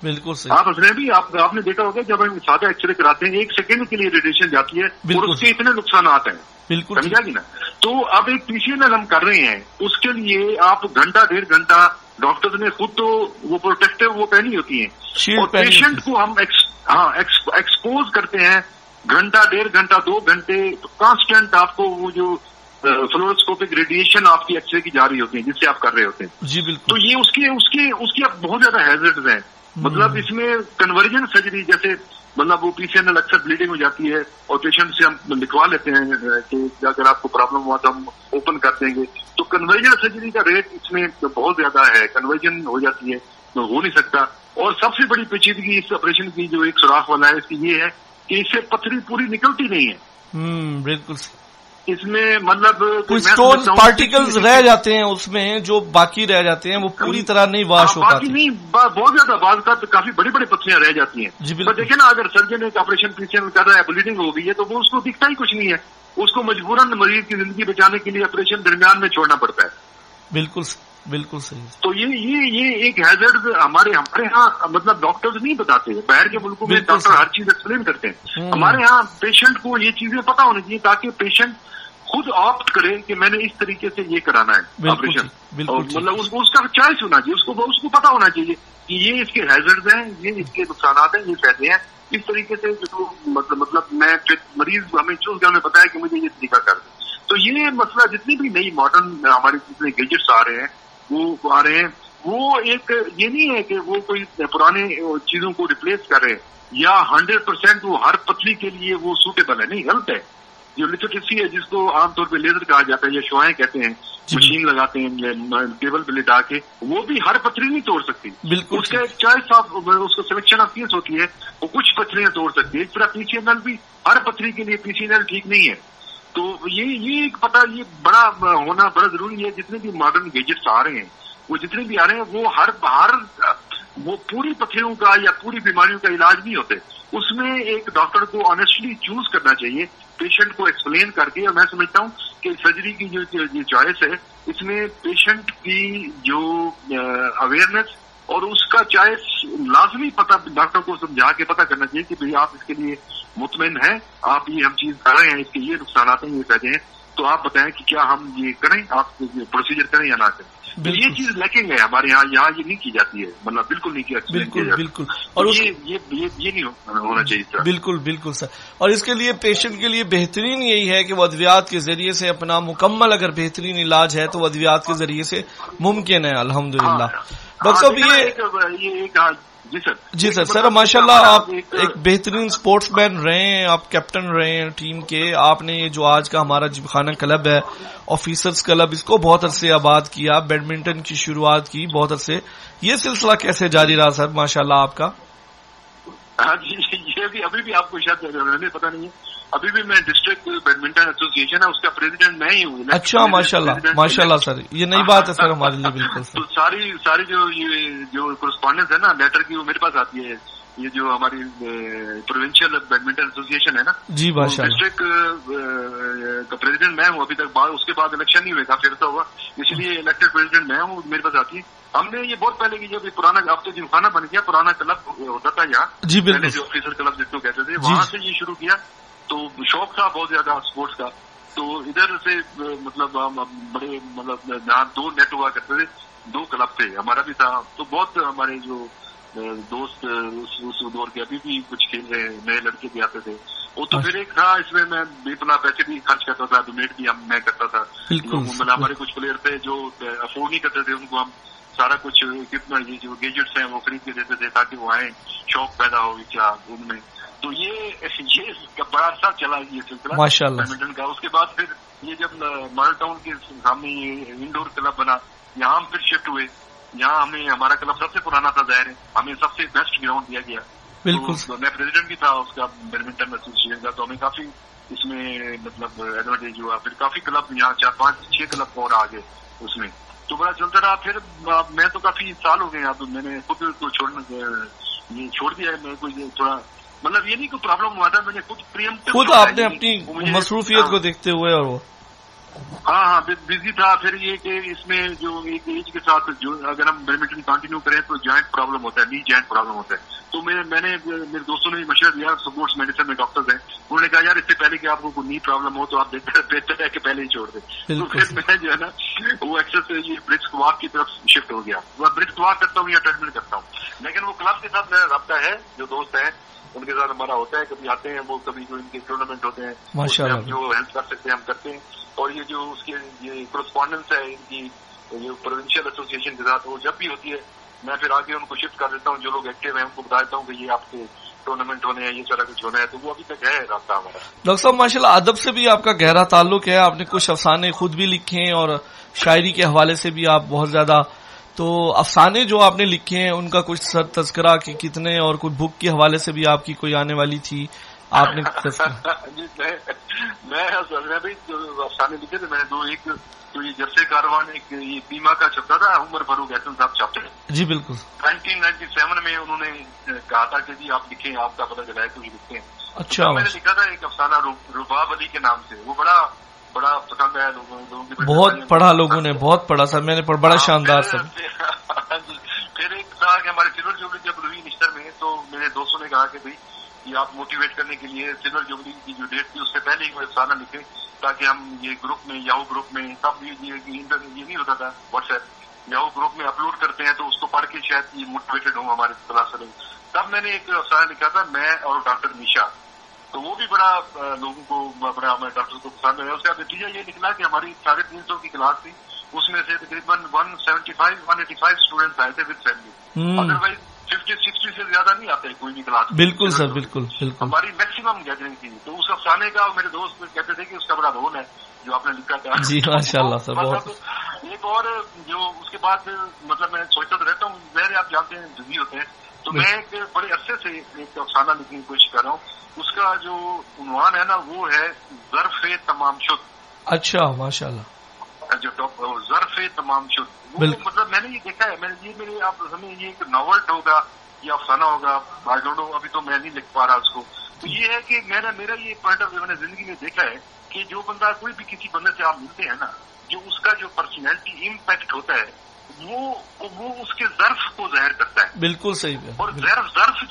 بالکل صحیح. آپ اصل بھی آپ نے دیکھا ہوگا جب ہم سادہ ایکس رے کراتے ہیں 1 سیکنڈ کے لیے ریڈیشن جاتی ہے اور اس کے اتنے نقصانات ہیں. بالکل سمجھا گی نا؟ تو اب ایک پی سی این ایل ہم کر رہے ہیں، اس کے لیے آپ گھنٹہ 1.5 گھنٹہ ڈاکٹر نے خود تو وہ پروٹیکٹیو وہ پہنی ہوتی ہیں اور پیشنٹ کو ہم ایکسپوز کرتے ہیں گھنٹہ 1.5 گھنٹہ 2 گھنٹے کانسٹنٹ. آپ کو وہ جو فلوروسکوپک ریڈیشن آپ کی ایکس رے کی جا رہی ہوتی ہے جس سے آپ کر رہے ہوتے ہیں. جی بالکل. تو یہ اس کے بہت زیادہ ہیزرڈز ہیں. مطلب اس میں کنورژن سرجری جیسے مطلب وہ پی سی این ایل اکثر بلیڈنگ ہو جاتی ہے اور پیشنٹ سے ہم لکھوا لیتے ہیں کہ اگر آپ کو پرابلم ہوا تو ہم اوپن کر دیں گے. تو کنورژن سرجری کا ریٹ اس میں بہت زیادہ ہے، کنورژن ہو جاتی ہے تو ہو نہیں سکتا. اور سب سے بڑی پیچیدگی اس آپریشن کی جو ایک سوراخ والا ہے اس کی یہ ہے کہ اس سے پتھری پوری نکلتی نہیں ہے. بالکل. اس میں مطلب اسٹون پارٹیکلز رہ جاتے ہیں، اس میں جو باقی رہ جاتے ہیں وہ پوری طرح نہیں واش ہو پاتے. باقی نہیں، بہت زیادہ بعض کا کافی بڑی بڑی پتھریاں رہ جاتی ہیں. تو دیکھیں نا، اگر سرجن ایک آپریشن پی سی این کر رہا ہے، بلیڈنگ ہو گئی ہے تو وہ اس کو دکھتا ہی کچھ نہیں ہے، اس کو مجبوراً مریض کی زندگی بچانے کے لیے آپریشن درمیان میں چھوڑنا پڑتا ہے. بالکل صحیح. تو یہ ایک ہیزرڈ ہمارے ہاں مطلب ڈاکٹرز نہیں بتاتے. باہر کے ملکوں میں ڈاکٹر ہر چیز ایکسپلین کرتے ہیں. ہمارے ہاں پیشنٹ کو یہ چیزیں پتا ہونی چاہیے تاکہ پیشنٹ خود آپٹ کرے کہ میں نے اس طریقے سے یہ کرانا ہے آپریشن. مطلب اس کا چوائس ہونا چاہیے، اس کو پتا ہونا چاہیے کہ یہ اس کے ہیزرڈ ہیں، یہ اس کے نقصانات ہیں، یہ فائدے ہیں. اس طریقے سے جو مطلب میں مریض ہمیں چوز کرنے بتایا کہ مجھے یہ طریقہ کر دیں. تو یہ مسئلہ جتنی بھی نئی ماڈرن ہمارے جتنے گیجٹس آ رہے ہیں وہ ایک یہ نہیں ہے کہ وہ کوئی پرانے چیزوں کو ریپلیس کر رہے ہیں یا 100% وہ ہر پتھری کے لیے وہ سوٹیبل ہے. نہیں، غلط ہے. جو لتھوٹریپسی ہے جس کو عام طور پہ لیزر کہا جاتا ہے یا شعاعیں کہتے ہیں، مشین لگاتے ہیں ٹیبل پہ لٹا کے، وہ بھی ہر پتھری نہیں توڑ سکتی. بالکل. اس کا ایک چوائس آف اس کو سلیکشن آف کیس ہوتی ہے، وہ کچھ پتھریاں توڑ سکتی ہے. اس طرح پی سی این ایل بھی ہر پتھری کے لیے پی سی این ایل ٹھیک نہیں ہے. تو یہ ایک پتہ یہ بڑا ہونا بڑا ضروری ہے. جتنے بھی ماڈرن گیجٹس آ رہے ہیں وہ جتنے بھی آ رہے ہیں وہ ہر وہ پوری پتھریوں کا یا پوری بیماریوں کا علاج نہیں ہوتے. اس میں ایک ڈاکٹر کو آنیسٹلی چوز کرنا چاہیے پیشنٹ کو ایکسپلین کر کے. اور میں سمجھتا ہوں کہ سرجری کی جو چوائس ہے اس میں پیشنٹ کی جو اویئرنیس اور اس کا چوائس لازمی پتہ ڈاکٹر کو سمجھا کے پتہ کرنا چاہیے کہ بھئی آپ اس کے لیے مطمئن ہیں، آپ یہ ہم چیز کر رہے ہیں، اس کے یہ نقصانات ہیں، یہ فائدے ہیں، تو آپ بتائیں کہ کیا ہم یہ کریں، آپ پروسیجر کریں یا نہ کریں. یہ چیز لیکنگ ہے ہمارے یہاں یہ نہیں کی جاتی ہے، مطلب بالکل نہیں کیا. بالکل. اور یہ نہیں ہونا چاہیے. بالکل سر. اور اس کے لیے پیشنٹ کے لیے بہترین یہی ہے کہ وہ ادویات کے ذریعے سے اپنا مکمل اگر بہترین علاج ہے تو وہ ادویات کے ذریعے سے ممکن ہے. الحمدللہ. ڈاکٹر صاحب جی سر ماشاءاللہ آپ ایک بہترین سپورٹس مین رہے ہیں، آپ کیپٹن رہے ہیں ٹیم کے. آپ نے یہ جو آج کا ہمارا جمخانہ کلب ہے، آفیسرز کلب، اس کو بہت عرصے آباد کیا، بیڈمنٹن کی شروعات کی بہت عرصے. یہ سلسلہ کیسے جاری رہا سر ماشاءاللہ آپ کا؟ ہاں جی، یہ بھی ابھی بھی آپ کو شاید پتہ نہیں ہے. ابھی بھی میں ڈسٹرکٹ بیڈمنٹن ایسوسیشن ہے اس کا پریزیڈنٹ میں ہی ہوں. اچھا ماشاء اللہ سر, یہ نئی بات ہے سر ہمارے لیے بالکل. تو ساری جو کرسپونڈنس ہے نا لیٹر کی وہ میرے پاس آتی ہے. یہ جو ہماری پروونشل بیڈمنٹن ایسوسیشن ہے نا جی ماشاء اللہ, ڈسٹرکٹ کا پریزیڈنٹ میں ہوں ابھی تک. اس کے بعد الیکشن نہیں ہوئے, کافی عرصہ ہوا, اس لیے الیکٹڈ پریزیڈنٹ میں ہوں, میرے پاس آتی ہے. ہم نے یہ بہت پہلے کی جب پرانا اب تو جمخانہ بن گیا, پرانا کلب ہوتا تھا یہاں جی پہلے بالکل, جو آفیسر کلب جس کو کہتے تھے, وہاں سے یہ شروع کیا. تو شوق تھا بہت زیادہ اسپورٹس کا. تو ادھر سے مطلب بڑے مطلب جہاں 2 نیٹ ہوا کرتے تھے, 2 کلب تھے, ہمارا بھی تھا. تو بہت ہمارے جو دوست اس دور کے ابھی بھی کچھ کھیل رہے ہیں, نئے لڑکے بھی آتے تھے. وہ تو پھر ایک تھا, اس میں اپنا پیسے بھی خرچ کرتا تھا, ڈونیٹ بھی میں کرتا تھا. مطلب ہمارے کچھ پلیئر تھے جو افورڈ نہیں کرتے تھے, ان کو ہم سارا کچھ کتنا یہ جو گیجٹس ہیں وہ خرید کے دیتے تھے تاکہ وہ آئیں, شوق پیدا ہو کیا ان میں. تو یہ بڑا عرصہ چلا یہ سلسلہ ماشاء اللہ بیڈمنٹن کا. اس کے بعد پھر یہ جب ماڈل ٹاؤن کے سامنے یہ انڈور کلب بنا, یہاں ہم پھر شفٹ ہوئے. یہاں ہمیں ہمارا کلب سب سے پرانا تھا, ظاہر ہے ہمیں سب سے بیسٹ گراؤنڈ دیا گیا. بالکل, میں پریزیڈنٹ بھی تھا اس کا بیڈمنٹن ایسوسیشن کا. تو ہمیں کافی اس میں مطلب ایڈوانٹیج ہوا. پھر کافی کلب یہاں 4-5-6 کلب اور آ گئے اس میں. تو بڑا چلتا رہا. پھر میں تو کافی سال ہو گئے, اب میں نے خود کو یہ چھوڑ دیا ہے. میں کوئی تھوڑا مطلب یہ نہیں کوئی پرابلم ہوا تھا, میں نے خود آپ نے اپنی مصروفیت کو دیکھتے ہوئے, اور وہ ہاں بزی تھا. پھر یہ کہ اس میں جو ایک ایج کے ساتھ جو اگر ہم بیڈمنٹن کنٹینیو کریں تو جوائنٹ پرابلم ہوتا ہے, نی جوائنٹ پرابلم ہوتا ہے. تو میں نے میرے دوستوں نے مشورہ دیا, سپورٹس میڈیسن میں ڈاکٹرز ہیں, انہوں نے کہا یار اس سے پہلے کہ آپ کو کوئی نی پرابلم ہو تو آپ بہتر ہے کہ پہلے ہی چھوڑ دیں. تو پھر میں جو ہے نا وہ ایکسرسائز یہ برسک واک کی طرف شفٹ ہو گیا. میں برسک واک کرتا ہوں یا ٹریڈمل کرتا ہوں, لیکن وہ کلب کے ساتھ میرا رابطہ ہے. جو دوست ہیں ان کے ساتھ ہمارا ہوتا ہے, کبھی آتے ہیں وہ, کبھی جو ان کے ٹورنامنٹ ہوتے ہیں ہم جو ہیلپ کر سکتے ہیں ہم کرتے ہیں. اور یہ جو اس کے یہ کرسپونڈنس ہے ان کی جو پروونشل ایسوسیشن کے ساتھ, وہ جب بھی ہوتی ہے میں پھر آگے ان کو شفٹ کر دیتا ہوں. جو لوگ ایکٹیو ہیں ان کو بتا دیتا ہوں کہ یہ آپ کے ٹورنامنٹ ہونے ہیں, یہ سارا کچھ ہونا ہے. تو وہ ابھی تک ہے رابطہ ہمارا. ڈاکٹر صاحب ماشاء اللہ ادب سے بھی آپ کا گہرا تعلق ہے, آپ نے کچھ افسانے خود بھی لکھے ہیں اور شاعری کے حوالے سے بھی آپ بہت زیادہ. تو افسانے جو آپ نے لکھے ہیں ان کا کچھ سر تذکرہ کہ کتنے, اور کوئی بک کے حوالے سے بھی آپ کی کوئی آنے والی تھی آپ نے میں بھی جو افسانے لکھے تھے, میں نے 2 ایک تو یہ جرسے کاروان ایک یہ بیما کا چھپتا تھا, عمر فاروق احسن صاحب چھاپتے ہیں. جی بالکل. 1997 میں انہوں نے کہا تھا کہ جی آپ لکھیں, آپ کا پتہ چلا ہے تو یہ لکھتے ہیں. اچھا, میں نے لکھا تھا ایک افسانہ رباب علی کے نام سے. وہ بڑا پسند ہے لوگوں کی, بہت پڑھا لوگوں نے, بہت پڑھا سر میں نے, بڑا شاندار سر. پھر ایک تھا کہ ہمارے سلور جوبلی جب ہوئی نشتر میں, تو میرے دوستوں نے کہا کہ بھائی یہ آپ موٹیویٹ کرنے کے لیے سلور جوبلی کی جو ڈیٹ تھی اس سے پہلے ہی وہ افسانہ لکھیں, تاکہ ہم یہ گروپ میں یاہو گروپ میں تب یہ نہیں ہوتا تھا واٹس ایپ, یاہو گروپ میں اپلوڈ کرتے ہیں تو اس کو پڑھ کے شاید یہ موٹیویٹڈ ہوں ہمارے کلاس میں. تب میں نے ایک افسانہ لکھا تھا میں اور ڈاکٹر نیشا, تو وہ بھی بڑا لوگوں کو بڑا ہمارے ڈاکٹر کو پسند ہے. اس کا نتیجہ یہ نکلا کہ ہماری 350 کی کلاس تھی, اس میں سے تقریباً 175 اسٹوڈینٹس آئے تھے ود فیملی. ادروائز 50-60 سے زیادہ نہیں آتے کوئی بھی کلاس. بالکل سر, بالکل ہماری میکسیمم گیدرنگ تھی. تو اس افسانے کا میرے دوست کہتے تھے کہ اس کا بڑا رول ہے جو آپ نے لکھا تھا. جی ماشاء اللہ سر. بہت ایک اور جو اس کے بعد مطلب میں سوچتا تو رہتا ہوں, میرے آپ جانتے ہیں بزی ہوتے ہیں, تو میں ایک بڑے عرصے سے ایک افسانہ لکھنے کی کوشش کر رہا ہوں. اس کا جو عنوان ہے نا وہ ہے ظرف تمام شد. اچھا ماشاء اللہ. جو ظرف تمام شد, وہ مطلب میں نے یہ دیکھا ہے, میرے آپ ہمیں یہ ایک ناول ہوگا یا افسانہ ہوگا, آئی ڈونٹ نو, ابھی تو میں نہیں لکھ پا رہا اس کو. تو یہ ہے کہ میرا یہ پوائنٹ آف ویو میں نے زندگی میں دیکھا ہے کہ جو بندہ کوئی بھی کسی بندے سے آپ ملتے ہیں نا, جو اس کا جو پرسنالٹی امپیکٹ ہوتا ہے وہ اس کے ظرف کو ظاہر کرتا ہے. بالکل صحیح ہے. اور ظرف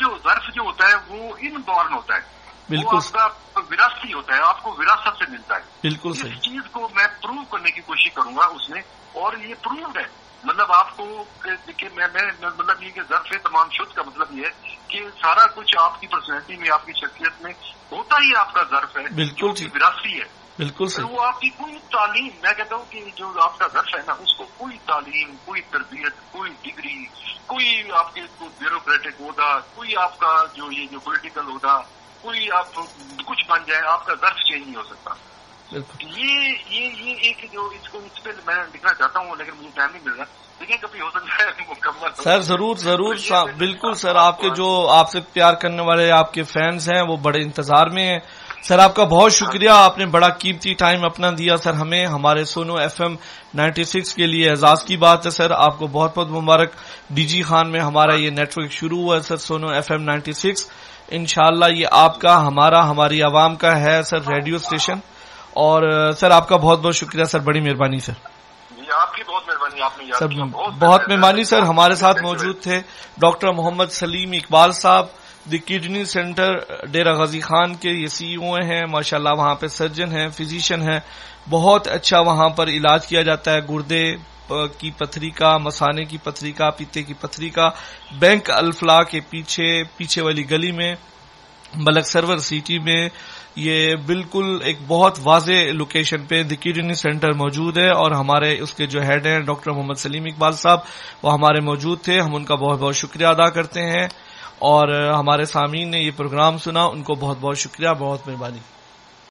جو ہوتا ہے وہ ان بورن ہوتا ہے, بالکل آپ کا وراثتی ہوتا ہے, آپ کو وراثت سے ملتا ہے. بالکل صحیح. اس چیز کو میں پروو کرنے کی کوشش کروں گا اس میں, اور یہ پرووڈ ہے. مطلب آپ کو میں مطلب یہ کہ ظرف تمام شد کا مطلب یہ ہے کہ سارا کچھ آپ کی پرسنالٹی میں, آپ کی شخصیت میں ہوتا ہی آپ کا ظرف ہے, بالکل وراثتی ہے. بالکل صحیح. وہ آپ کی کوئی تعلیم, میں کہتا ہوں کہ جو آپ کا ظرف ہے نا, اس کو کوئی تعلیم, کوئی تربیت, کوئی ڈگری, کوئی آپ کے بیوروکریٹک عہدہ, کوئی آپ کا جو پولیٹیکل عہدہ, کوئی آپ کچھ بن جائے, آپ کا ظرف چینج نہیں ہو سکتا. یہ ایک جو اس پہ میں لکھنا چاہتا ہوں لیکن مجھے ٹائم نہیں مل رہا، لیکن کبھی ہو سکتا ہے مکمل سر ضرور بالکل سر، آپ کے جو آپ سے پیار کرنے والے آپ کے فینس ہیں وہ بڑے انتظار میں ہیں سر۔ آپ کا بہت شکریہ، آپ نے بڑا قیمتی ٹائم اپنا دیا سر ہمیں، ہمارے سونو ایف ایم 96 کے لیے اعزاز کی بات ہے سر۔ آپ کو بہت بہت مبارک، ڈی جی خان میں ہمارا یہ نیٹ ورک شروع ہوا ہے سر، سونو ایف ایم 96۔ انشاءاللہ یہ آپ کا ہماری عوام کا ہے سر ریڈیو اسٹیشن، اور سر آپ کا بہت بہت شکریہ سر، بڑی مہربانی سر۔ جی آپ کی بہت مہربانی، آپ نے یاد کیا، بہت مہربانی سر۔ ہمارے ساتھ موجود تھے ڈاکٹر محمد سلیم اقبال صاحب، دی کڈنی سینٹر ڈیرہ غازی خان کے یہ سی ای او ہیں ماشاءاللہ، وہاں پہ سرجن ہیں، فزیشین ہیں، بہت اچھا وہاں پر علاج کیا جاتا ہے گردے کی پتھری کا، مثانے کی پتھری کا، پیتے کی پتھری کا۔ بینک الفلاح کے پیچھے والی گلی میں، ملک سرور سٹی میں، یہ بالکل ایک بہت واضح لوکیشن پہ دی کڈنی سینٹر موجود ہے، اور ہمارے اس کے جو ہیڈ ہیں ڈاکٹر محمد سلیم اقبال صاحب، وہ ہمارے موجود تھے، ہم ان کا بہت بہت شکریہ ادا کرتے ہیں، اور ہمارے سامعین نے یہ پروگرام سنا، ان کو بہت بہت شکریہ، بہت مہربانی۔